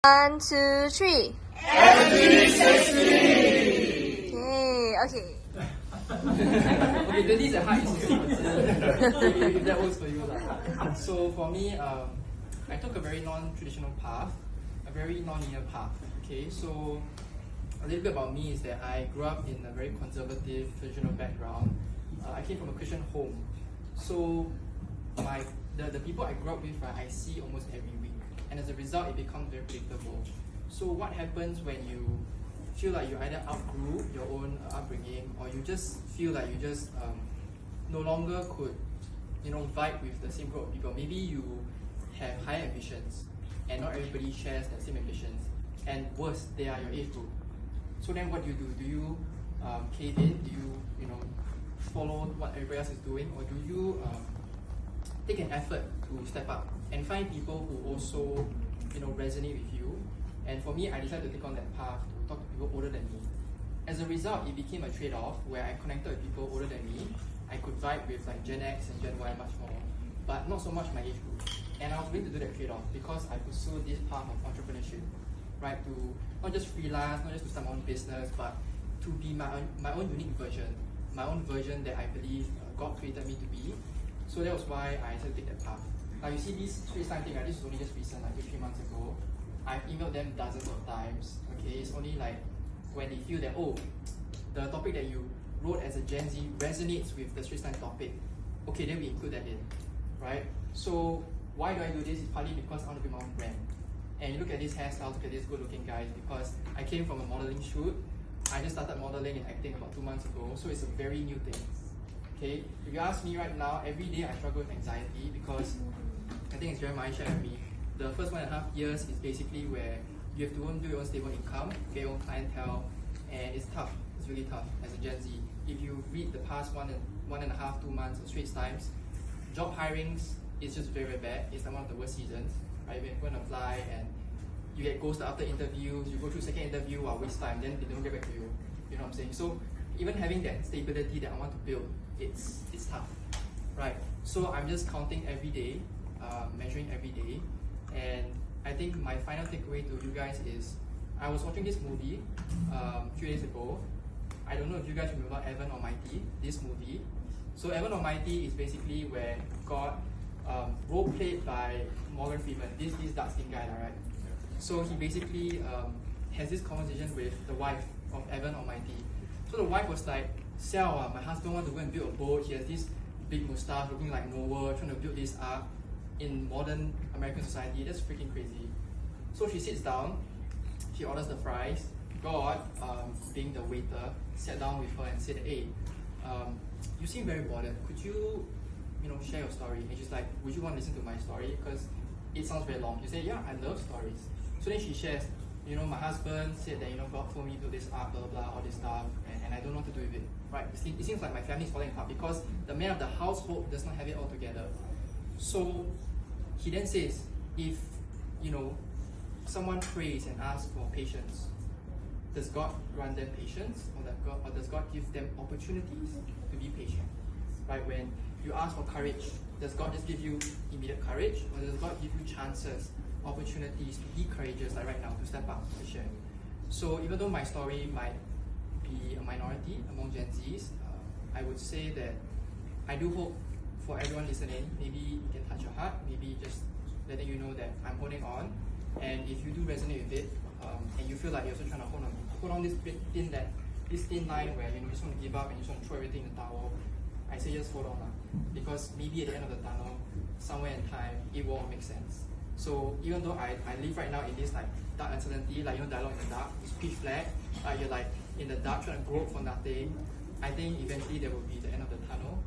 1, 2, 3. Okay. Okay, 20 is a high if that works for you. So for me, I took a very non-traditional path, a very non-linear path. Okay, so a little bit about me is that I grew up in a very conservative, traditional background. I came from a Christian home. So the people I grew up with, right, I see almost every week. And as a result, it becomes very predictable. So what happens when you feel like you either outgrew your own upbringing, or you just feel like you just no longer could, vibe with the same group of people? Maybe you have higher ambitions, and not everybody shares the same ambitions. And worse, they are your age group. So then, what do? Do you cave in? Do you follow what everybody else is doing, or do you take an effort to step up and find people who also resonate with you? And for me, I decided to take on that path to talk to people older than me. As a result, it became a trade-off where I connected with people older than me. I could vibe with like Gen X and Gen Y much more, but not so much my age group. And I was willing to do that trade-off because I pursue this path of entrepreneurship, right? To not just freelance, not just to start my own business, but to be my own unique version, my own version that I believe God created me to be. So that was why I decided to take that path. Now you see this Straits Times thing, right? This is only just recent, like 2-3 months ago. I've emailed them dozens of times. Okay, it's only like when they feel that, oh, the topic that you wrote as a Gen Z resonates with the Straits Times topic, okay, then we include that in, right? So why do I do this? It's partly because I want to build my own brand. And you look at this hairstyle, look at this good-looking guy, because I came from a modeling shoot. I just started modeling and acting about 2 months ago, so it's a very new thing. Okay, if you ask me right now, every day I struggle with anxiety because I think it's Jeremiah shared with me. The first 1.5 years is basically where you have to build your own stable income, get your own clientele, and it's tough. It's really tough as a Gen Z. If you read the past 1.5, 2 months of Straits Times, job hirings is just very, very bad. It's like one of the worst seasons, right? When you go and apply and you get ghosted after interviews, you go through second interview, waste time, then they don't get back to you. You know what I'm saying? So even having that stability that I want to build, it's tough, right? So I'm just counting every day, measuring every day, and I think my final takeaway to you guys is, I was watching this movie a few days ago. I don't know if you guys remember Evan Almighty, this movie. So Evan Almighty is basically where God, role played by Morgan Freeman, this dark skin guy, right? So he basically has this conversation with the wife of Evan Almighty. So the wife was like, Xiao, my husband wants to go and build a boat. He has this big mustache looking like Noah, trying to build this ark in modern American society. That's freaking crazy. So she sits down, she orders the fries. God, being the waiter, sat down with her and said, hey, you seem very bothered. Could you, share your story? And she's like, would you want to listen to my story? Because it sounds very long. She said, yeah, I love stories. So then she shares, my husband said that, God told me to do this art, blah, blah, blah, all this stuff, and I don't know what to do with it, right? It seems like my family is falling apart because the man of the household does not have it all together. So he then says, if, someone prays and asks for patience, does God grant them patience, or does God give them opportunities to be patient? Right? When you ask for courage, does God just give you immediate courage, or does God give you chances, opportunities to be courageous, like right now, to step up, to share? So even though my story might be a minority among Gen Zs, I would say that I do hope for everyone listening, maybe it can touch your heart, maybe just letting you know that I'm holding on. And if you do resonate with it, and you feel like you're also trying to hold on this thin line where you just want to give up and you just want to throw everything in the towel, I say just hold on, because maybe at the end of the tunnel, somewhere in time, it will all make sense. So even though I live right now in this like dark uncertainty, like dialogue in the dark, it's pitch black, you're like in the dark trying to grope for nothing, I think eventually there will be the end of the tunnel.